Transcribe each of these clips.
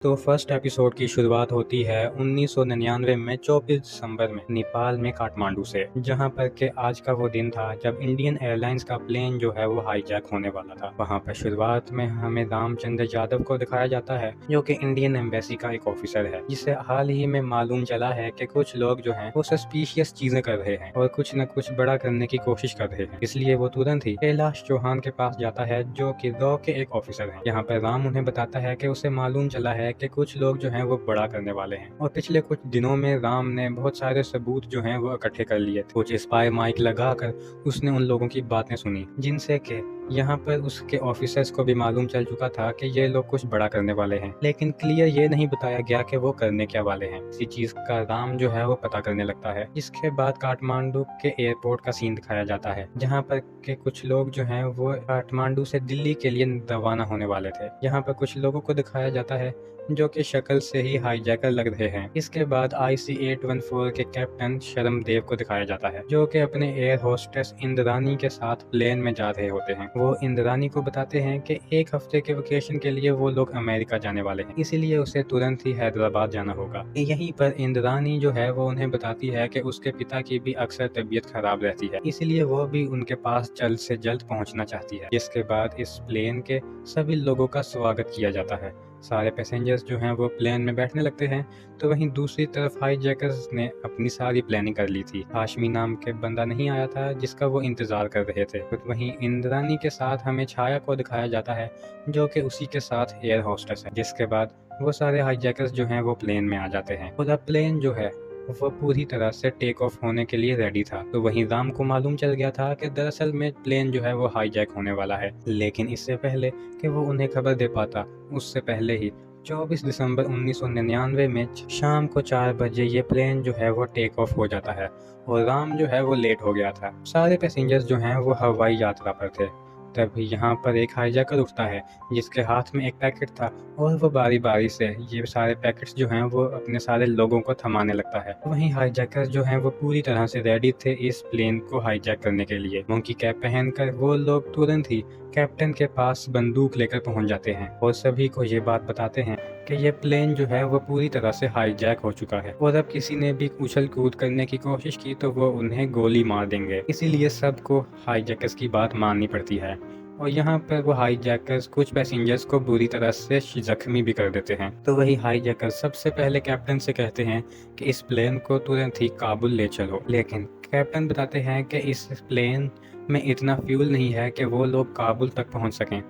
तो first episode की शुरुआत होती है 1999 में 24 दिसंबर में नेपाल में काठमांडू से, जहां पर के आज का वो दिन था जब इंडियन एयरलाइंस का प्लेन जो है वो हाईजैक होने वाला था। वहां पर शुरुआत में हमें रामचंद्र यादव को दिखाया जाता है, जो कि इंडियन एम्बेसी का एक ऑफिसर है, जिसे हाल ही में मालूम चला है कि कुछ लोग जो हैं वो सस्पिशियस चीजें कर रहे हैं और कुछ न कुछ बड़ा करने की कोशिश कर रहे हैं। इसलिए वो तुरंत ही कैलाश चौहान के पास जाता है, जो कि रॉ के एक ऑफिसर हैं। यहाँ पर राम उन्हें बताता है कि उसे मालूम चला है कि कुछ लोग जो हैं वो बड़ा करने वाले हैं, और पिछले कुछ दिनों में राम ने बहुत सारे सबूत जो हैं वो इकट्ठे कर लिए थे। कुछ स्पाई माइक लगाकर उसने उन लोगों की बातें सुनी, जिनसे कि यहाँ पर उसके ऑफिसर्स को भी मालूम चल चुका था कि ये लोग कुछ बड़ा करने वाले हैं, लेकिन क्लियर ये नहीं बताया गया कि वो करने क्या वाले हैं। इसी चीज का राम जो है वो पता करने लगता है। इसके बाद काठमांडू के एयरपोर्ट का सीन दिखाया जाता है, जहाँ पर के कुछ लोग जो हैं वो काठमांडू से दिल्ली के लिए रवाना होने वाले थे। यहाँ पर कुछ लोगों को दिखाया जाता है जो कि शक्ल से ही हाईजैकर लग रहे हैं। इसके बाद IC-814 के कैप्टन शर्मदेव को दिखाया जाता है, जो कि अपने एयर होस्टेस इंद्रानी के साथ प्लेन में जा रहे होते हैं। वो इंद्रानी को बताते हैं कि एक हफ्ते के वेकेशन के लिए वो लोग अमेरिका जाने वाले हैं, इसीलिए उसे तुरंत ही हैदराबाद जाना होगा। यहीं पर इंद्रानी जो है वो उन्हें बताती है कि उसके पिता की भी अक्सर तबीयत खराब रहती है, इसीलिए वो भी उनके पास जल्द से जल्द पहुंचना चाहती है। जिसके बाद इस प्लेन के सभी लोगों का स्वागत किया जाता है। सारे पैसेंजर्स जो हैं वो प्लेन में बैठने लगते हैं, तो वहीं दूसरी तरफ हाईजैकर्स ने अपनी सारी प्लानिंग कर ली थी। हाशमी नाम के बंदा नहीं आया था जिसका वो इंतजार कर रहे थे। तो वहीं इंद्रानी के साथ हमें छाया को दिखाया जाता है, जो कि उसी के साथ एयर होस्टेस है। जिसके बाद वो सारे हाईजैकर्स जो हैं वो प्लेन में आ जाते हैं, और अब प्लेन जो है वो पूरी तरह से टेक ऑफ होने के लिए रेडी था। तो वहीं राम को मालूम चल गया था कि दरअसल में प्लेन जो है वो हाईजैक होने वाला है, लेकिन इससे पहले कि वो उन्हें खबर दे पाता, उससे पहले ही 24 दिसंबर 1999 में शाम को 4 बजे ये प्लेन जो है वो टेक ऑफ हो जाता है, और राम जो है वो लेट हो गया था। सारे पैसेंजर्स जो हैं वो हवाई यात्रा पर थे। तभी यहाँ पर एक हाईजैकर उठता है, जिसके हाथ में एक पैकेट था, और वो बारी बारी से ये सारे पैकेट्स जो हैं वो अपने सारे लोगों को थमाने लगता है। वहीं हाईजैकर्स जो हैं वो पूरी तरह से रेडी थे इस प्लेन को हाईजैक करने के लिए। मोंकी कैप पहनकर वो लोग तुरंत ही कैप्टन के पास बंदूक लेकर पहुंच जाते हैं, और सभी को ये बात बताते हैं कि ये प्लेन जो है वो पूरी तरह से हाईजैक हो चुका है, और अब किसी ने भी उछल कूद करने की कोशिश की तो वो उन्हें गोली मार देंगे। इसीलिए सबको हाईजैकर्स की बात माननी पड़ती है, और यहाँ पर वो हाईजैकर्स कुछ पैसेंजर्स को बुरी तरह से जख्मी भी कर देते हैं। तो वही हाईजैकर्स सबसे पहले कैप्टन से कहते हैं कि इस प्लेन को तुरंत ही काबुल ले चलो, लेकिन कैप्टन बताते हैं कि इस प्लेन में इतना फ्यूल नहीं है कि वो लोग काबुल तक पहुंच सकें।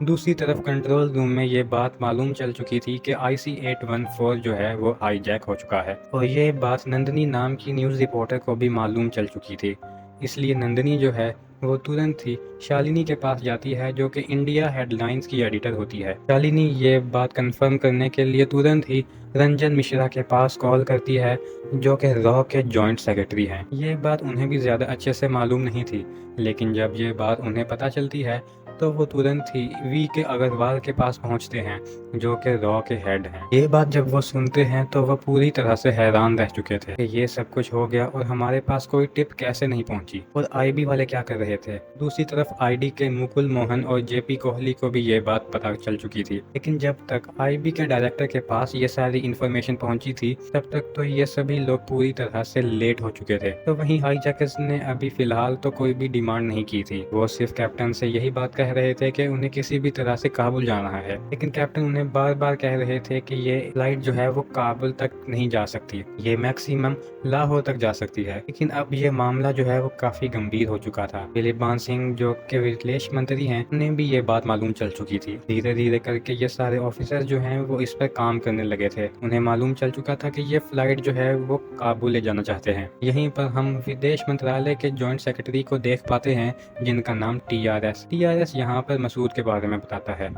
दूसरी तरफ कंट्रोल रूम में ये बात मालूम चल चुकी थी कि IC-814 जो है वो हाईजैक हो चुका है, और ये बात नंदिनी नाम की न्यूज़ रिपोर्टर को भी मालूम चल चुकी थी। इसलिए नंदिनी जो है वो तुरंत ही शालिनी के पास जाती है, जो कि इंडिया हेडलाइंस की एडिटर होती है। शालिनी ये बात कंफर्म करने के लिए तुरंत ही रंजन मिश्रा के पास कॉल करती है, जो कि रॉ के जॉइंट सेक्रेटरी हैं। ये बात उन्हें भी ज़्यादा अच्छे से मालूम नहीं थी, लेकिन जब ये बात उन्हें पता चलती है तो वो तुरंत ही VK अग्रवाल के पास पहुंचते हैं, जो कि रॉ के हेड हैं। ये बात जब वो सुनते हैं तो वो पूरी तरह से हैरान रह चुके थे कि ये सब कुछ हो गया और हमारे पास कोई टिप कैसे नहीं पहुंची, और IB वाले क्या कर रहे थे। दूसरी तरफ ID के मुकुल मोहन और JP कोहली को भी ये बात पता चल चुकी थी, लेकिन जब तक IB के डायरेक्टर के पास ये सारी इन्फॉर्मेशन पहुंची थी तब तक तो ये सभी लोग पूरी तरह से लेट हो चुके थे। तो वहीं हाईजैकर्स ने अभी फिलहाल तो कोई भी डिमांड नहीं की थी, वो सिर्फ कैप्टन से यही बात कह रहे थे कि उन्हें किसी भी तरह से काबुल जाना है, लेकिन कैप्टन उन्हें बार बार कह रहे थे कि ये फ्लाइट जो है वो काबुल तक नहीं जा सकती, ये मैक्सिमम लाहौर तक जा सकती है। लेकिन अब ये मामला जो है वो काफी गंभीर हो चुका था। दिलीबान सिंह जो के विदेश मंत्री हैं, उन्हें भी ये बात मालूम चल चुकी थी। धीरे धीरे करके ये सारे ऑफिसर्स जो हैं वो इस पर काम करने लगे थे। उन्हें मालूम चल चुका था कि ये फ्लाइट जो है वो काबुल ले जाना चाहते हैं। यहीं पर हम विदेश मंत्रालय के जॉइंट सेक्रेटरी को देख पाते हैं, जिनका नाम TRS यहाँ पर मसूद के बारे में बताता है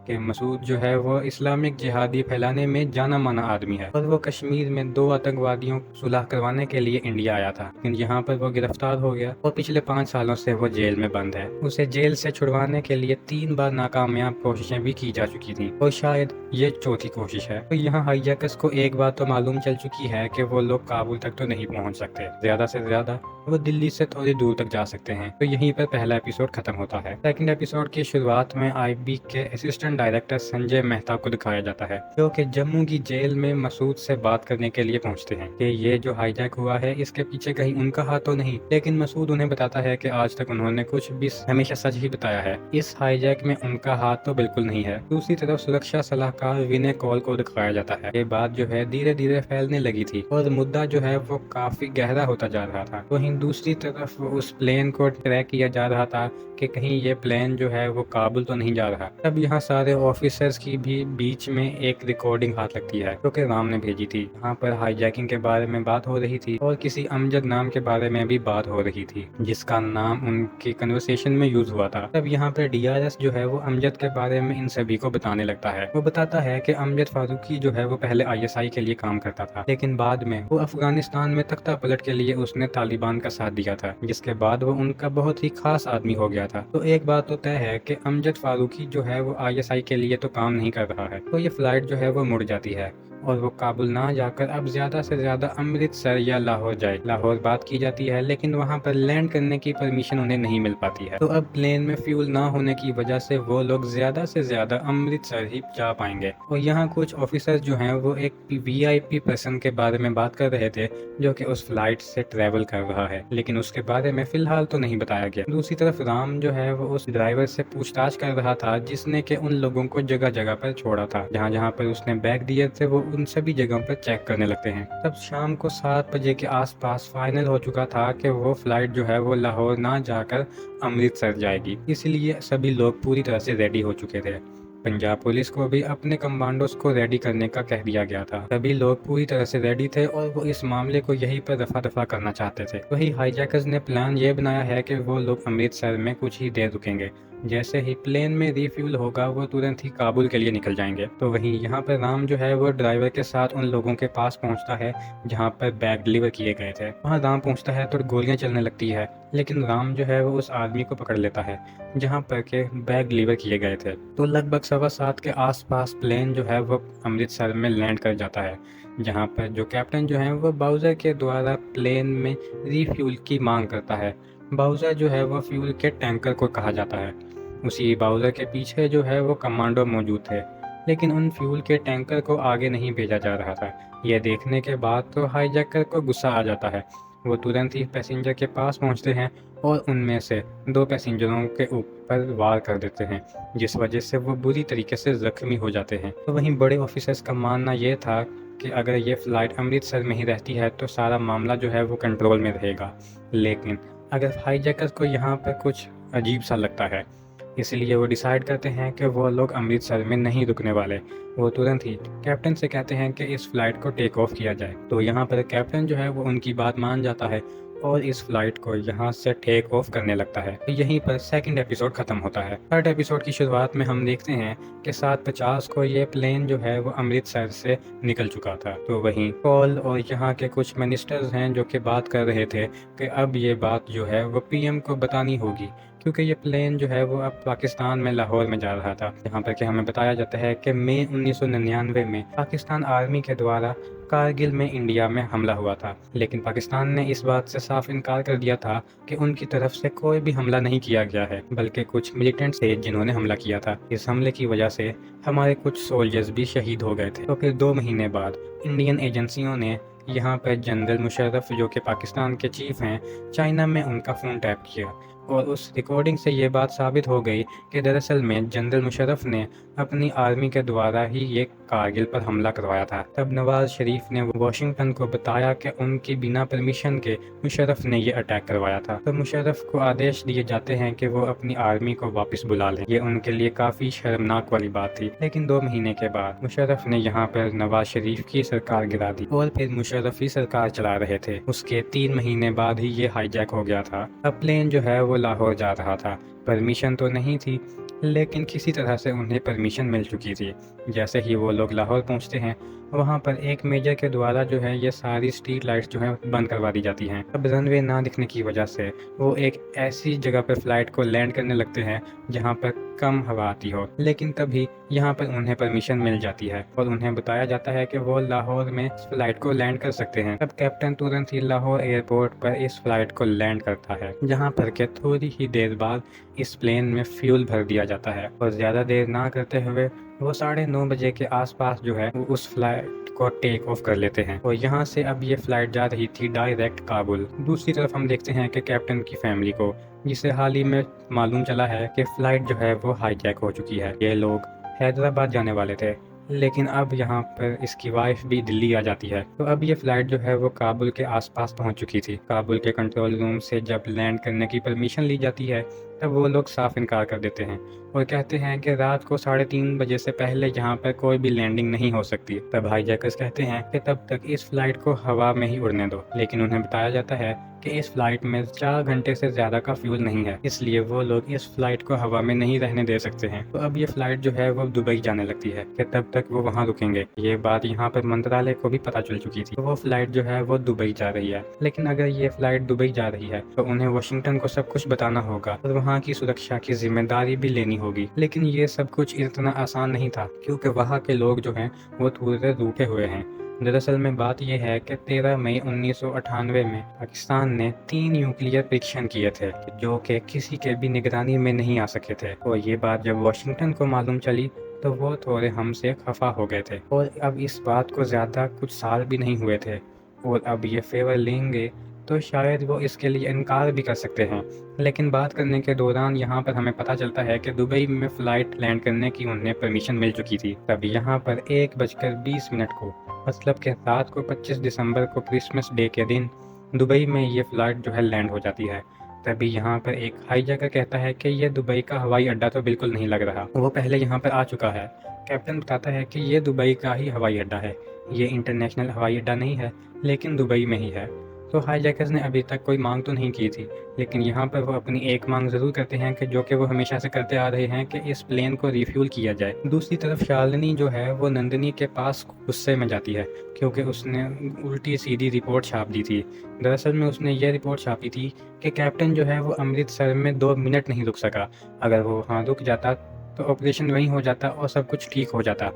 कि मसूद जो है वो इस्लामिक जिहादी फैलाने में जाना माना आदमी है, और वो कश्मीर में 2 आतंकवादियों को सुलह करवाने के लिए इंडिया आया था, लेकिन यहाँ पर वो गिरफ्तार हो गया और पिछले 5 सालों से वो जेल में बंद है। उसे जेल से छुड़वाने के लिए 3 बार नाकामयाब कोशिशें भी की जा चुकी थी, और शायद ये चौथी कोशिश है। तो यहाँ हाईजैकर्स को एक बात तो मालूम चल चुकी है कि वो लोग काबुल तक तो नहीं पहुँच सकते, ज्यादा से ज्यादा वो दिल्ली से थोड़ी दूर तक जा सकते हैं। तो यहीं पर पहला एपिसोड खत्म होता है। सेकंड एपिसोड की शुरुआत में IB के असिस्टेंट डायरेक्टर संजय मेहता को दिखाया जाता है, जो कि जम्मू की जेल में मसूद से बात करने के लिए पहुंचते हैं कि ये जो हाईजैक हुआ है इसके पीछे कहीं उनका हाथ तो नहीं। लेकिन मसूद उन्हें बताता है कि आज तक उन्होंने कुछ भी हमेशा सच ही बताया है, इस हाईजैक में उनका हाथ तो बिल्कुल नहीं है। दूसरी तरफ सुरक्षा सलाहकार विनय कौल को दिखाया जाता है। ये बात जो है धीरे धीरे फैलने लगी थी और मुद्दा जो है वो काफी गहरा होता जा रहा था। वहीं दूसरी तरफ उस प्लेन को ट्रैक किया जा रहा था कि कहीं ये प्लेन जो है वो काबुल तो नहीं जा रहा। तब यहाँ सारे ऑफिसर्स की भी बीच में एक रिकॉर्डिंग हाथ लगती है जो कि राम ने भेजी थी। यहाँ पर हाईजैकिंग के बारे में बात हो रही थी और किसी अमजद नाम के बारे में भी बात हो रही थी, जिसका नाम उनकी कन्वर्सेशन में यूज हुआ था। तब यहाँ पर डीआरएस जो है वो अमजद के बारे में इन सभी को बताने लगता है। वो बताता है कि अमजद फारूकी जो है वो पहले आईएसआई के लिए काम करता था, लेकिन बाद में वो अफगानिस्तान में तख्ता पलट के लिए उसने तालिबान का साथ दिया था, जिसके बाद वो उनका बहुत ही खास आदमी हो गया था। तो एक बात तो तय है कि अमजद फारूकी जो है वो आईएसआई के लिए तो काम नहीं कर रहा है। तो ये फ्लाइट जो है वो मुड़ जाती है और वो काबुल ना जाकर अब ज्यादा से ज्यादा अमृतसर या लाहौर जाए। लाहौर बात की जाती है, लेकिन वहाँ पर लैंड करने की परमिशन उन्हें नहीं मिल पाती है। तो अब प्लेन में फ्यूल ना होने की वजह से वो लोग ज्यादा से ज्यादा अमृतसर ही जा पाएंगे। और यहाँ कुछ ऑफिसर्स जो हैं वो एक वीआईपी पर्सन के बारे में बात कर रहे थे जो कि उस फ्लाइट से ट्रेवल कर रहा है, लेकिन उसके बारे में फिलहाल तो नहीं बताया गया। दूसरी तरफ राम जो है वो उस ड्राइवर से पूछताछ कर रहा था जिसने के उन लोगों को जगह जगह पर छोड़ा था। जहाँ जहाँ पर उसने बैग दिए थे वो उन सभी जगहों पर चेक करने लगते हैं। तब शाम को 7 बजे के आसपास फाइनल हो चुका था कि वो फ्लाइट जो है वो लाहौर ना जाकर अमृतसर जाएगी, इसलिए सभी लोग पूरी तरह से रेडी हो चुके थे। पंजाब पुलिस को भी अपने कमांडोज को रेडी करने का कह दिया गया था। सभी लोग पूरी तरह से रेडी थे और वो इस मामले को यहीं पर रफा दफा करना चाहते थे। वही हाईजैकर्स ने प्लान ये बनाया है कि वो लोग अमृतसर में कुछ ही देर रुकेंगे। जैसे ही प्लेन में रिफ्यूल होगा वो तुरंत ही काबुल के लिए निकल जाएंगे। तो वहीं यहाँ पर राम जो है वो ड्राइवर के साथ उन लोगों के पास पहुँचता है जहाँ पर बैग डिलीवर किए गए थे। वहाँ राम पहुँचता है तो गोलियां चलने लगती है, लेकिन राम जो है वो उस आदमी को पकड़ लेता है जहाँ पर के बैग डिलीवर किए गए थे। तो लगभग 7:15 के आसपास प्लेन जो है वो अमृतसर में लैंड कर जाता है, जहाँ पर जो कैप्टन जो है वो बाउजर के द्वारा प्लेन में रिफ्यूल की मांग करता है। बाउजर जो है वो फ्यूल के टैंकर को कहा जाता है। उसी बाउजर के पीछे जो है वो कमांडो मौजूद थे, लेकिन उन फ्यूल के टैंकर को आगे नहीं भेजा जा रहा था। यह देखने के बाद तो हाईजैकर को गुस्सा आ जाता है। वो तुरंत ही पैसेंजर के पास पहुंचते हैं और उनमें से 2 पैसेंजरों के ऊपर वार कर देते हैं, जिस वजह से वो बुरी तरीके से जख्मी हो जाते हैं। तो वहीं बड़े ऑफिसर्स का मानना यह था कि अगर ये फ्लाइट अमृतसर में ही रहती है तो सारा मामला जो है वो कंट्रोल में रहेगा, लेकिन अगर हाईजैकर्स को यहाँ पर कुछ अजीब सा लगता है, इसलिए वो डिसाइड करते हैं कि वो लोग अमृतसर में नहीं रुकने वाले। वो तुरंत ही कैप्टन से कहते हैं कि इस फ्लाइट को टेक ऑफ किया जाए। तो यहाँ पर कैप्टन जो है वो उनकी बात मान जाता है और इस फ्लाइट को यहाँ से टेक ऑफ करने लगता है। तो यहीं पर सेकंड एपिसोड खत्म होता है। थर्ड एपिसोड की शुरुआत में हम देखते हैं कि 7:50 को ये प्लेन जो है वो अमृतसर से निकल चुका था। तो वहीं कॉल और यहाँ के कुछ मिनिस्टर्स हैं जो कि बात कर रहे थे कि अब ये बात जो है वो पीएम को बतानी होगी, क्योंकि ये प्लेन जो है वो अब पाकिस्तान में लाहौर में जा रहा था। यहाँ पर कि हमें बताया जाता है कि मई 1999 में पाकिस्तान आर्मी के द्वारा कारगिल में इंडिया में हमला हुआ था, लेकिन पाकिस्तान ने इस बात से साफ इनकार कर दिया था कि उनकी तरफ से कोई भी हमला नहीं किया गया है, बल्कि कुछ मिलिटेंट्स थे जिन्होंने हमला किया था। इस हमले की वजह से हमारे कुछ सोल्जर्स भी शहीद हो गए थे। तो फिर 2 महीने बाद इंडियन एजेंसियों ने यहाँ पर जनरल मुशर्रफ जो कि पाकिस्तान के चीफ हैं, चाइना में उनका फ़ोन टैप किया और उस रिकॉर्डिंग से ये बात साबित हो गई कि दरअसल में जनरल मुशर्रफ ने अपनी आर्मी के द्वारा ही ये कारगिल पर हमला करवाया था। तब नवाज शरीफ ने वाशिंगटन को बताया कि उनकी बिना परमिशन के मुशर्रफ ने ये अटैक करवाया था। तो मुशर्रफ को आदेश दिए जाते हैं कि वो अपनी आर्मी को वापस बुला लें। ये उनके लिए काफ़ी शर्मनाक वाली बात थी। लेकिन 2 महीने के बाद मुशर्रफ ने यहाँ पर नवाज शरीफ की सरकार गिरा दी और फिर मुशर्रफ ही सरकार चला रहे थे। उसके 3 महीने बाद ही ये हाईजैक हो गया था। अब प्लेन जो है वो लाहौर जा रहा था। परमिशन तो नहीं थी, लेकिन किसी तरह से उन्हें परमिशन मिल चुकी थी। जैसे ही वो लोग लाहौर पहुंचते हैं वहाँ पर एक मेजर के द्वारा जो है ये सारी स्ट्रीट लाइट्स जो हैं बंद करवा दी जाती हैं। अब रनवे ना दिखने की वजह से वो एक ऐसी जगह पर फ्लाइट को लैंड करने लगते हैं जहाँ पर कम हवा आती हो, लेकिन तभी यहाँ पर उन्हें परमिशन मिल जाती है और उन्हें बताया जाता है कि वो लाहौर में इस फ्लाइट को लैंड कर सकते हैं। अब कैप्टन तुरंत ही लाहौर एयरपोर्ट पर इस फ्लाइट को लैंड करता है, जहाँ पर के थोड़ी ही देर बाद इस प्लेन में फ्यूल भर दिया जाता है और ज़्यादा देर ना करते हुए वो 9:30 बजे के आसपास जो है वो उस फ्लाइट को टेक ऑफ कर लेते हैं और यहाँ से अब ये फ्लाइट जा रही थी डायरेक्ट काबुल। दूसरी तरफ हम देखते हैं कि कैप्टन की फैमिली को, जिसे हाल ही में मालूम चला है कि फ्लाइट जो है वो हाईजैक हो चुकी है। ये लोग हैदराबाद जाने वाले थे, लेकिन अब यहाँ पर इसकी वाइफ भी दिल्ली आ जाती है। तो अब ये फ्लाइट जो है वो काबुल के आसपास पहुँच चुकी थी। काबुल के कंट्रोल रूम से जब लैंड करने की परमिशन ली जाती है तब वो लोग साफ इनकार कर देते हैं और कहते हैं कि रात को 3:30 बजे से पहले यहाँ पर कोई भी लैंडिंग नहीं हो सकती। तब हाईजैकर्स कहते हैं कि तब तक इस फ्लाइट को हवा में ही उड़ने दो, लेकिन उन्हें बताया जाता है कि इस फ्लाइट में 4 घंटे से ज़्यादा का फ्यूल नहीं है, इसलिए वो लोग इस फ्लाइट को हवा में नहीं रहने दे सकते हैं। तो अब ये फ्लाइट जो है वो दुबई जाने लगती है कि तब तक वो वहाँ रुकेंगे। ये बात यहाँ पर मंत्रालय को भी पता चल चुकी थी। तो वो फ्लाइट जो है वो दुबई जा रही है, लेकिन अगर ये फ्लाइट दुबई जा रही है तो उन्हें वाशिंगटन को सब कुछ बताना होगा और वहाँ की सुरक्षा की जिम्मेदारी भी लेनी होगी। लेकिन ये सब कुछ इतना आसान नहीं था, क्योंकि वहाँ के लोग जो हैं वो थोड़े रूठे हुए हैं। दरअसल में बात यह है कि 13 मई 1998 में पाकिस्तान ने 3 न्यूक्लियर परीक्षण किए थे जो कि किसी के भी निगरानी में नहीं आ सके थे, और ये बात जब वाशिंगटन को मालूम चली तो वो थोड़े हमसे खफा हो गए थे। और अब इस बात को ज़्यादा कुछ साल भी नहीं हुए थे और अब ये फेवर लेंगे तो शायद वो इसके लिए इनकार भी कर सकते हैं। लेकिन बात करने के दौरान यहाँ पर हमें पता चलता है कि दुबई में फ़्लाइट लैंड करने की उन्हें परमिशन मिल चुकी थी। तब यहाँ पर 1:20 को, मतलब के रात को 25 दिसंबर को क्रिसमस डे के दिन दुबई में ये फ़्लाइट जो है लैंड हो जाती है। तभी यहाँ पर एक हाईजैकर कहता है कि ये दुबई का हवाई अड्डा तो बिल्कुल नहीं लग रहा, वो पहले यहाँ पर आ चुका है। कैप्टन बताता है कि ये दुबई का ही हवाई अड्डा है, ये इंटरनेशनल हवाई अड्डा नहीं है, लेकिन दुबई में ही है। तो हाईजैकर्स ने अभी तक कोई मांग तो नहीं की थी, लेकिन यहाँ पर वो अपनी एक मांग ज़रूर करते हैं कि जो कि वो हमेशा से करते आ रहे हैं कि इस प्लेन को रिफ्यूल किया जाए। दूसरी तरफ शालिनी जो है वो नंदिनी के पास गुस्से में जाती है, क्योंकि उसने उल्टी सीधी रिपोर्ट छाप दी थी। दरअसल में उसने ये रिपोर्ट छापी थी कि कैप्टन जो है वो अमृतसर में 2 मिनट नहीं रुक सका। अगर वो वहाँ रुक जाता तो ऑपरेशन वहीं हो जाता और सब कुछ ठीक हो जाता।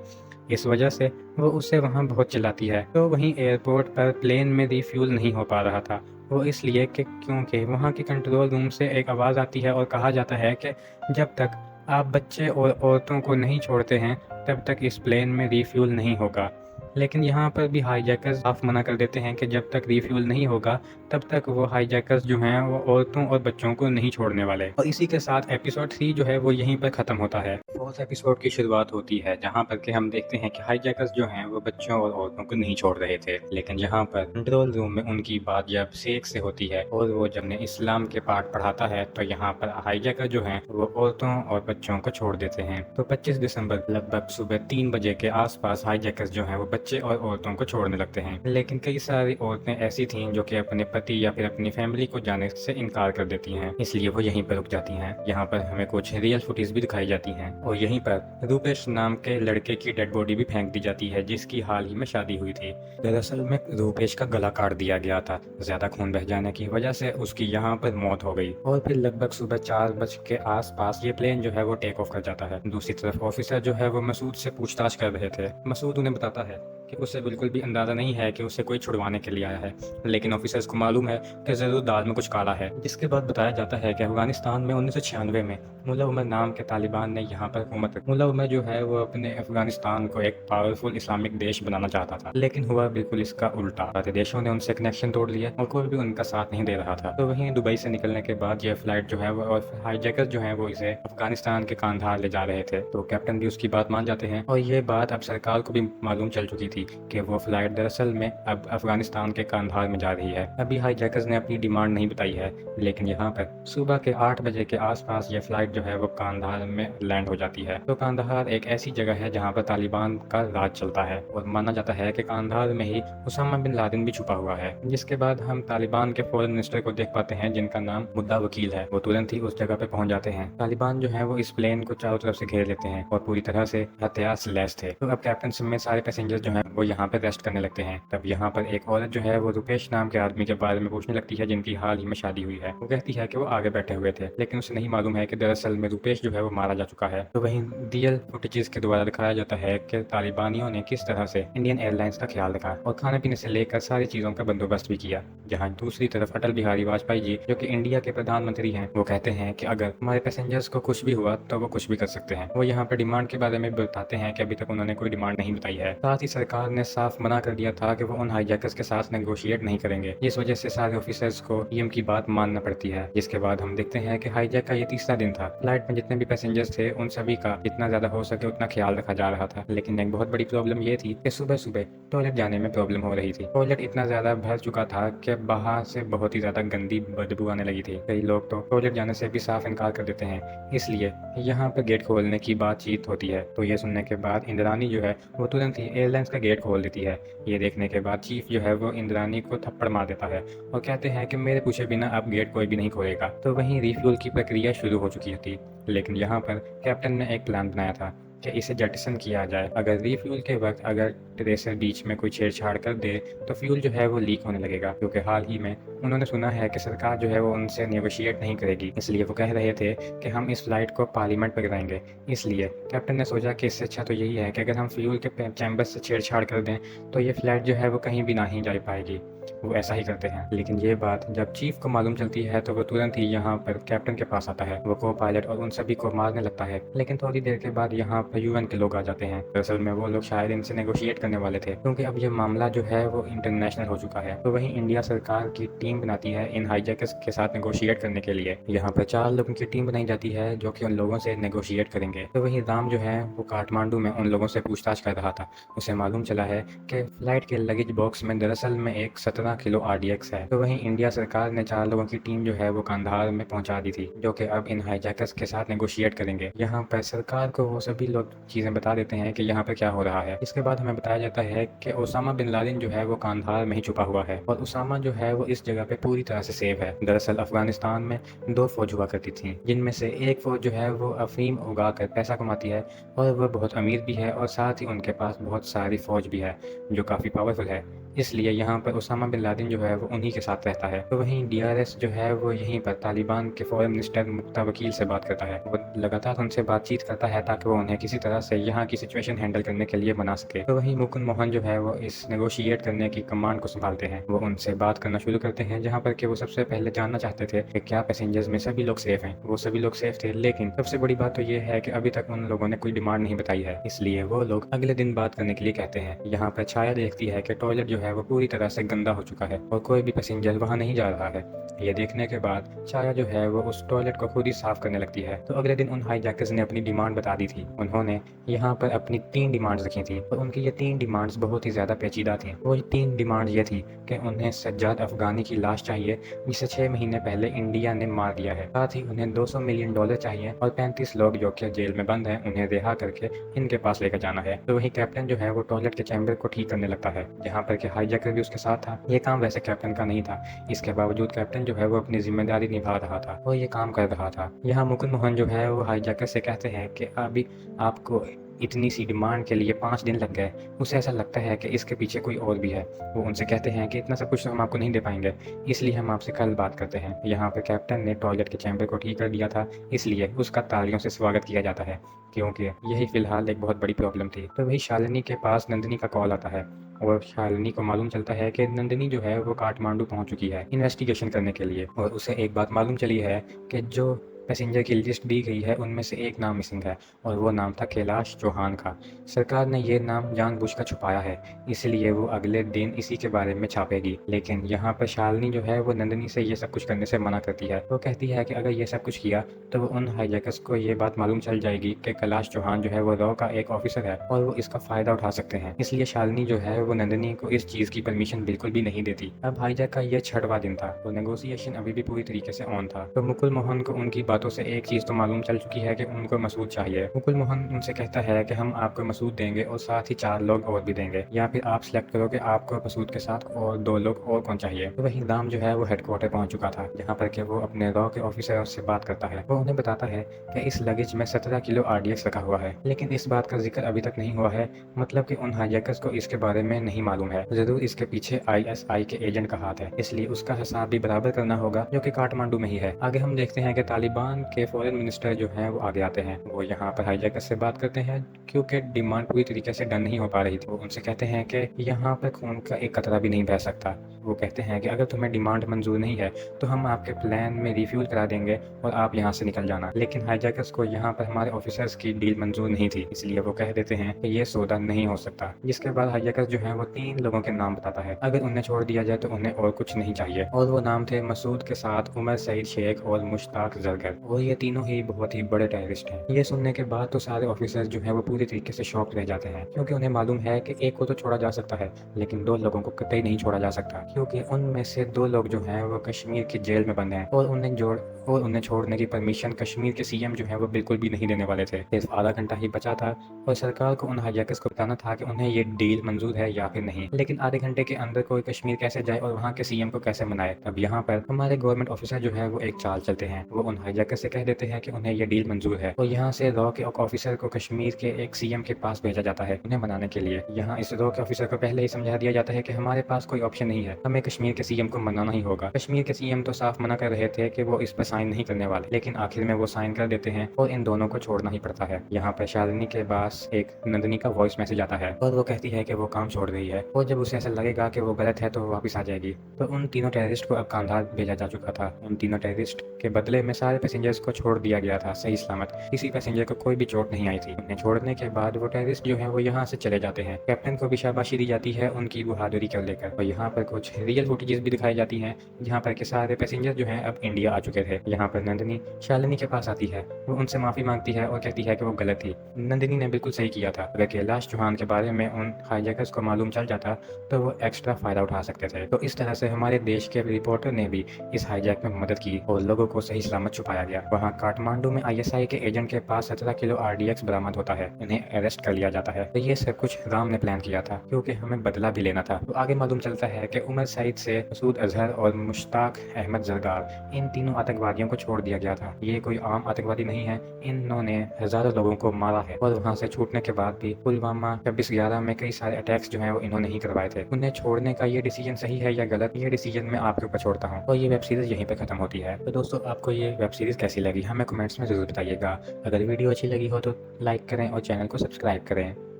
इस वजह से वो उसे वहाँ बहुत चिल्लाती है। तो वहीं एयरपोर्ट पर प्लेन में रिफ्यूल नहीं हो पा रहा था, वो इसलिए कि क्योंकि वहाँ के कंट्रोल रूम से एक आवाज़ आती है और कहा जाता है कि जब तक आप बच्चे और औरतों को नहीं छोड़ते हैं तब तक इस प्लेन में रिफ्यूल नहीं होगा। लेकिन यहाँ पर भी हाईजैकर्स साफ मना कर देते हैं कि जब तक रिफ्यूल नहीं होगा तब तक वो हाईजैकर्स जो हैं वो औरतों और बच्चों को नहीं छोड़ने वाले। और इसी के साथ एपिसोड 3 जो है वो यहीं पर ख़त्म होता है। फोर्थ एपिसोड की शुरुआत होती है जहाँ पर के हम देखते हैं कि हाईजैकर्स जो हैं वो बच्चों और औरतों को नहीं छोड़ रहे थे, लेकिन यहाँ पर कंट्रोल रूम में उनकी बात जब शेख से होती है और वो जब ने इस्लाम के पाठ पढ़ाता है तो यहाँ पर हाईजैकर जो हैं वो औरतों और बच्चों को छोड़ देते हैं। तो 25 दिसंबर लगभग सुबह 3 बजे के आसपास हाईजैकर्स जो हैं वो बच्चे और औरतों को छोड़ने लगते हैं, लेकिन कई सारी औरतें ऐसी थीं जो कि अपने पति या फिर अपनी फैमिली को जाने से इनकार कर देती हैं, इसलिए वो यहीं पर रुक जाती हैं। यहाँ पर हमें कुछ रियल फुटेज भी दिखाई जाती हैं और यहीं पर रूपेश नाम के लड़के की डेड बॉडी भी फेंक दी जाती है जिसकी हाल ही में शादी हुई थी। दरअसल में रूपेश का गला काट दिया गया था, ज्यादा खून बह जाने की वजह से उसकी यहाँ पर मौत हो गई। और फिर लगभग सुबह 4 बजे के आसपास ये प्लेन जो है वो टेक ऑफ कर जाता है। दूसरी तरफ ऑफिसर जो है वो मसूद से पूछताछ कर रहे थे। मसूद उन्हें बताता है कि उसे बिल्कुल भी अंदाजा नहीं है कि उसे कोई छुड़वाने के लिए आया है, लेकिन ऑफिसर्स को मालूम है कि जरूर दाल में कुछ काला है। जिसके बाद बताया जाता है कि अफगानिस्तान में 1996 में मुल्ला उमर नाम के तालिबान ने यहाँ पर हुकूमत। मुल्ला उमर जो है वो अपने अफगानिस्तान को एक पावरफुल इस्लामिक देश बनाना चाहता था, लेकिन हुआ बिल्कुल इसका उल्टा। सारे देशों ने उनसे कनेक्शन तोड़ लिए और कोई भी उनका साथ नहीं दे रहा था। तो वहीं दुबई से निकलने के बाद ये फ्लाइट जो है वो और हाईजैकर्स जो है वो इसे अफगानिस्तान के कांधार ले जा रहे थे। तो कैप्टन भी उसकी बात मान जाते हैं और ये बात अब सरकार को भी मालूम चल चुकी थी कि वो फ्लाइट दरअसल में अब अफगानिस्तान के कांधार में जा रही है। अभी हाईजैकर्स ने अपनी डिमांड नहीं बताई है, लेकिन यहाँ पर सुबह के 8 बजे के आसपास ये फ्लाइट जो है वो कांधार में लैंड हो जाती है। तो कांधार एक ऐसी जगह है जहाँ पर तालिबान का राज चलता है और माना जाता है कि कांधार में ही उसामा बिन लादेन भी छुपा हुआ है। जिसके बाद हम तालिबान के फॉरेन मिनिस्टर को देख पाते हैं जिनका नाम मुद्दा वकील है। वो तुरंत ही उस जगह पे पहुंच जाते हैं। तालिबान जो है वो इस प्लेन को चारों तरफ से घेर लेते हैं और पूरी तरह से हथियार से लैस थे। तो अब कैप्टन समेत सारे पैसेंजर्स जो है वो यहाँ पर रेस्ट करने लगते हैं। तब यहाँ पर एक औरत जो है वो रुपेश नाम के आदमी के बारे में पूछने लगती है जिनकी हाल ही में शादी हुई है। वो कहती है कि वो आगे बैठे हुए थे, लेकिन उसे नहीं मालूम है कि दरअसल में रुपेश जो है वो मारा जा चुका है। तो वहीं रियल फुटेजेस के द्वारा दिखाया जाता है कि तालिबानियों ने किस तरह से इंडियन एयरलाइंस का ख्याल रखा और खाने पीने से लेकर सारी चीजों का बंदोबस्त भी किया। जहाँ दूसरी तरफ अटल बिहारी वाजपेयी जी, जो कि इंडिया के प्रधानमंत्री हैं, वो कहते हैं कि अगर हमारे पैसेंजर्स को कुछ भी हुआ तो वो कुछ भी कर सकते हैं। वो यहाँ पर डिमांड के बारे में बताते हैं कि अभी तक उन्होंने कोई डिमांड नहीं बताई है। साथ ही सरकार ने साफ मना कर दिया था कि वो उन हाईजैकर्स के साथ नेगोशिएट नहीं करेंगे। इस वजह से सारे ऑफिसर्स को पीएम की बात मानना पड़ती है। जिसके बाद हम देखते हैं कि हाईजैक का ये तीसरा दिन था। फ्लाइट में जितने भी पैसेंजर्स थे उन सभी का जितना ज्यादा हो सके उतना ख्याल रखा जा रहा था, लेकिन एक बहुत बड़ी प्रॉब्लम ये थी कि सुबह सुबह टॉयलेट जाने में प्रॉब्लम हो रही थी। टॉयलेट इतना ज्यादा भर चुका था कि बाहर से बहुत ही ज्यादा गंदी बदबू आने लगी थी। कई लोग तो टॉयलेट जाने से भी साफ इनकार कर देते हैं। इसलिए यहाँ पर गेट खोलने की बातचीत होती है। तो ये सुनने के बाद इंद्रानी जो है वो तुरंत ही एयरलाइंस का गेट खोल देती है। ये देखने के बाद चीफ जो है वो इंद्रानी को थप्पड़ मार देता है और कहते हैं कि मेरे पूछे बिना अब गेट कोई भी नहीं खोलेगा। तो वहीं रिफ्यूल की प्रक्रिया शुरू हो चुकी थी, लेकिन यहाँ पर कैप्टन ने एक प्लान बनाया था कि इसे जेटिसन किया जाए। अगर रिफ्यूल के वक्त अगर ट्रेसर बीच में कोई छेड़छाड़ कर दे तो फ्यूल जो है वो लीक होने लगेगा, क्योंकि हाल ही में उन्होंने सुना है कि सरकार जो है वो उनसे नेगोशिएट नहीं करेगी। इसलिए वो कह रहे थे कि हम इस फ्लाइट को पार्लियामेंट पर गिराएंगे। इसलिए कैप्टन ने सोचा कि इससे अच्छा तो यही है कि अगर हम फ्यूल के चैम्बर से छेड़छाड़ कर दें तो ये फ्लाइट जो है वो कहीं भी नहीं जा पाएगी। वो ऐसा ही करते हैं। लेकिन ये बात जब चीफ को मालूम चलती है तो वो तुरंत ही यहाँ पर कैप्टन के पास आता है। वो को पायलट और उन सभी को मारने लगता है। लेकिन थोड़ी देर के बाद यहाँ पर यूएन के लोग आ जाते हैं। दरअसल में वो लोग शायद इनसे नेगोशिएट करने वाले थे, क्योंकि अब ये मामला जो है वो इंटरनेशनल हो चुका है। तो वहीं इंडिया सरकार की टीम बनाती है इन हाईजैकर्स के साथ नेगोशिएट करने के लिए। यहाँ पर 4 लोगों की टीम बनाई जाती है जो कि उन लोगों से नेगोशिएट करेंगे। तो वहीं राम जो है वो काठमांडू में उन लोगों से पूछताछ कर रहा था। उसे मालूम चला है कि फ्लाइट के लगेज बॉक्स में दरअसल में एक 17 किलो RDX है। तो वहीं इंडिया सरकार ने 4 लोगों की टीम जो है वो कांधार में पहुंचा दी थी, जो कि अब इन हाईजैकर्स के साथ नेगोशिएट करेंगे। यहाँ पर सरकार को वो सभी लोग चीजें बता देते हैं कि यहाँ पर क्या हो रहा है। इसके बाद हमें बताया जाता है कि ओसामा बिन लादेन जो है वो कांधार में ही छुपा हुआ है और ओसामा जो है वो इस जगह पे पूरी तरह से सेफ है। दरअसल अफगानिस्तान में 2 फौज हुआ करती थी, जिनमें से एक फौज जो है वो अफीम उगा कर पैसा कमाती है और वह बहुत अमीर भी है और साथ ही उनके पास बहुत सारी फौज भी है जो काफी पावरफुल है। इसलिए यहाँ पर ओसामा बिन लादेन जो है वो उन्हीं के साथ रहता है। तो वहीं DRS जो है वो यहीं पर तालिबान के फॉरेन मिनिस्टर मुक्ता वकील से बात करता है। वो लगातार उनसे बातचीत करता है ताकि वो उन्हें किसी तरह से यहाँ की सिचुएशन हैंडल करने के लिए बना सके। तो वहीं मुकुंद मोहन जो है वो इस नेगोशिएट करने की कमांड को संभालते हैं। वो उनसे बात करना शुरू करते हैं, जहाँ पर कि वो सबसे पहले जानना चाहते थे कि क्या पैसेंजर्स में सभी लोग सेफ हैं। वो सभी लोग सेफ थे, लेकिन सबसे बड़ी बात तो ये है कि अभी तक उन लोगों ने कोई डिमांड नहीं बताई है। इसलिए वो लोग अगले दिन बात करने के लिए कहते हैं। यहाँ पर छाया देखती है कि टॉयलेट जो है वो पूरी तरह से गंदा हो चुका है और कोई भी पैसेंजर वहाँ नहीं जा रहा है। ये देखने के बाद छाया जो है वो उस टॉयलेट को खुद ही साफ करने लगती है। तो अगले दिन उन हाईजैकर्स ने अपनी डिमांड बता दी थी। उन्होंने यहाँ पर अपनी 3 डिमांड्स रखी थी और उनकी ये 3 डिमांड्स बहुत ही ज्यादा पेचीदा थी। वो 3 डिमांड ये थी कि उन्हें सज्जाद अफगानी की लाश चाहिए, जिसे 6 महीने पहले इंडिया ने मार दिया है। साथ ही उन्हें $200 मिलियन चाहिए और 35 लोग जो कि जेल में बंद हैं उन्हें रिहा करके इनके पास लेकर जाना है। तो वही कैप्टन जो है वो टॉयलेट के चैम्बर को ठीक करने लगता है, जहाँ पर कि हाईजैकर भी उसके साथ था। ये काम वैसे कैप्टन का नहीं था, इसके बावजूद कैप्टन जो है वो अपनी जिम्मेदारी निभा रहा था और ये काम कर रहा था। यहाँ मुकुंद मोहन जो है वो हाईजैकर से कहते हैं कि अभी आपको इतनी सी डिमांड के लिए 5 दिन लग गए। उसे ऐसा लगता है कि इसके पीछे कोई और भी है। वो उनसे कहते हैं कि इतना सब कुछ तो हम आपको नहीं दे पाएंगे, इसलिए हम आपसे कल बात करते हैं। यहाँ पे कैप्टन ने टॉयलेट के चैम्बर को ठीक कर दिया था, इसलिए उसका तालियों से स्वागत किया जाता है, क्योंकि यही फिलहाल एक बहुत बड़ी प्रॉब्लम थी। तो वही शालिनी के पास नंदिनी का कॉल आता है और शालिनी को मालूम चलता है कि नंदिनी जो है वो काठमांडू पहुंच चुकी है इन्वेस्टिगेशन करने के लिए। और उसे एक बात मालूम चली है कि जो पैसेंजर की लिस्ट दी गई है उनमें से एक नाम मिसिंग है और वो नाम था कैलाश चौहान का। सरकार ने ये नाम जानबूझकर छुपाया है, इसलिए वो अगले दिन इसी के बारे में छापेगी। लेकिन यहाँ पर शालिनी जो है वो नंदिनी से ये सब कुछ करने से मना करती है। वो कहती है कि अगर ये सब कुछ किया तो वो उन हाईजैकर्स को ये बात मालूम चल जाएगी कि कैलाश चौहान जो है वो रॉ का एक ऑफिसर है और वो इसका फायदा उठा सकते हैं। इसलिए शालिनी जो है वो नंदिनी को इस चीज की परमिशन बिल्कुल भी नहीं देती। अब हाईजैक का ये 6वां दिन था तो नेगोशिएशन अभी भी पूरी तरीके से ऑन था। तो मुकुल मोहन को उनकी बातों से एक चीज़ तो मालूम चल चुकी है कि उनको मसूद चाहिए। मुकुल मोहन उनसे कहता है कि हम आपको मसूद देंगे और साथ ही 4 लोग और भी देंगे, या फिर आप सिलेक्ट करो कि आपको मसूद के साथ और 2 लोग और कौन चाहिए। तो वही राम जो है वो हेडक्वार्टर पहुंच चुका था, जहाँ पर कि वो अपने रॉ के ऑफिसर से बात करता है। वो उन्हें बताता है कि इस लगेज में 17 किलो RDX रखा हुआ है, लेकिन इस बात का जिक्र अभी तक नहीं हुआ है, मतलब कि उन हाईजैकर्स को इसके बारे में नहीं मालूम है। जरूर इसके पीछे ISI के एजेंट का हाथ है, इसलिए उसका हिसाब भी बराबर करना होगा, जो कि काठमांडू में ही है। आगे हम देखते हैं कि तालिबान के फॉरेन मिनिस्टर जो हैं वो आगे आते हैं। वो यहाँ पर हाईजैकर्स से बात करते हैं, क्योंकि डिमांड पूरी तरीके से डन नहीं हो पा रही थी। वो उनसे कहते हैं कि यहाँ पर खून का एक कतरा भी नहीं बह सकता। वो कहते हैं कि अगर तुम्हें डिमांड मंजूर नहीं है तो हम आपके प्लान में रिफ्यूल करा देंगे और आप यहाँ से निकल जाना। लेकिन हाईजैकर्स को यहाँ पर हमारे ऑफिसर्स की डील मंजूर नहीं थी, इसलिए वो कह देते हैं कि ये सौदा नहीं हो सकता। जिसके बाद हाईजैकर्स जो है वो 3 लोगों के नाम बताता है। अगर उन्हें छोड़ दिया जाए तो उन्हें और कुछ नहीं चाहिए, और वो नाम थे मसूद के साथ उमर सईद शेख और मुश्ताक जरगर, और ये तीनों ही बहुत ही बड़े टेररिस्ट हैं। ये सुनने के बाद तो सारे ऑफिसर्स जो है वो पूरी तरीके से शॉक रह जाते हैं, क्योंकि उन्हें मालूम है कि एक को तो छोड़ा जा सकता है, लेकिन 2 लोगों को कतई नहीं छोड़ा जा सकता, क्योंकि उनमें से 2 लोग जो हैं वो कश्मीर की जेल में बंद हैं, और उन्हें छोड़ने की परमिशन कश्मीर के CM जो है वो बिल्कुल भी नहीं देने वाले थे। सिर्फ आधा घंटा ही बचा था और सरकार को उन हाईजैकर्स को बताना था कि उन्हें ये डील मंजूर है या फिर नहीं। लेकिन आधे घंटे के अंदर कोई कश्मीर कैसे जाए और वहाँ के CM को कैसे मनाए। अब यहाँ पर हमारे गवर्नमेंट ऑफिसर जो है वो एक चाल चलते हैं। वो उन हाईजैकर्स से कह देते हैं कि उन्हें ये डील मंजूर है, और यहाँ से रॉ के ऑफिसर को कश्मीर के एक CM के पास भेजा जाता है उन्हें मनाने के लिए। यहाँ इस रॉ के ऑफिसर को पहले ही समझा दिया जाता है कि हमारे पास कोई ऑप्शन नहीं है, हमें कश्मीर के CM को मनाना ही होगा। कश्मीर के CM तो साफ मना कर रहे थे कि वो इस पर साइन नहीं करने वाले, लेकिन आखिर में वो साइन कर देते हैं और इन दोनों को छोड़ना ही पड़ता है। यहाँ पर शालिनी के पास एक नंदिनी का वॉइस मैसेज आता है और वो कहती है कि वो काम छोड़ रही है, और जब उसे ऐसा लगेगा कि वो गलत है तो वो वापस आ जाएगी। तो उन तीनों टेररिस्ट को अब कांधार भेजा जा चुका था। उन तीनों टेररिस्ट के बदले में सारे पैसेंजर्स को छोड़ दिया गया था सही सलामत। किसी पैसेंजर को कोई भी चोट नहीं आई थी। उन्हें छोड़ने के बाद वो टेररिस्ट जो है वो यहाँ से चले जाते हैं। कैप्टन को भी शाबाशी दी जाती है उनकी बहादुरी को लेकर, और यहाँ पर कुछ रियल फुटेजेस भी दिखाई जाती हैं, जहाँ पर के सारे पैसेंजर जो हैं अब इंडिया आ चुके थे। यहाँ पर नंदिनी शालिनी के पास आती है, वो उनसे माफी मांगती है और कहती है कि वो गलत थी। नंदिनी ने बिल्कुल सही किया था। अगर कैलाश चौहान के बारे में उन हाईजैकर्स को मालूम चल जाता तो वो एक्स्ट्रा फायदा उठा सकते थे। तो इस तरह से हमारे देश के रिपोर्टर ने भी इस हाईजैक में मदद की और लोगों को सही सलामत छुपाया गया। वहाँ काठमांडू में ISI के एजेंट के पास 17 किलो RDX बरामद होता है, उन्हें अरेस्ट कर लिया जाता है। तो ये सब कुछ राम ने प्लान किया था, क्योंकि हमें बदला भी लेना था। तो आगे मालूम चलता है कि उमर सईद से मसूद अजहर और मुश्ताक अहमद जरगार, इन तीनों आतंकवादियों को छोड़ दिया गया था। ये कोई आम आतंकवादी नहीं है, इन्होंने हजारों लोगों को मारा है, और वहाँ से छूटने के बाद भी पुलवामा 26/11 में कई सारे अटैक्स जो हैं वो इन्होंने ही करवाए थे। उन्हें छोड़ने का ये डिसीजन सही है या गलत, ये डिसीजन मैं आपके ऊपर छोड़ता हूँ। और ये वेब सीरीज यहीं पे खत्म होती है। तो दोस्तों, आपको ये वेब सीरीज कैसी लगी हमें कमेंट्स में जरूर बताइएगा। अगर वीडियो अच्छी लगी हो तो लाइक करें और चैनल को सब्सक्राइब करें।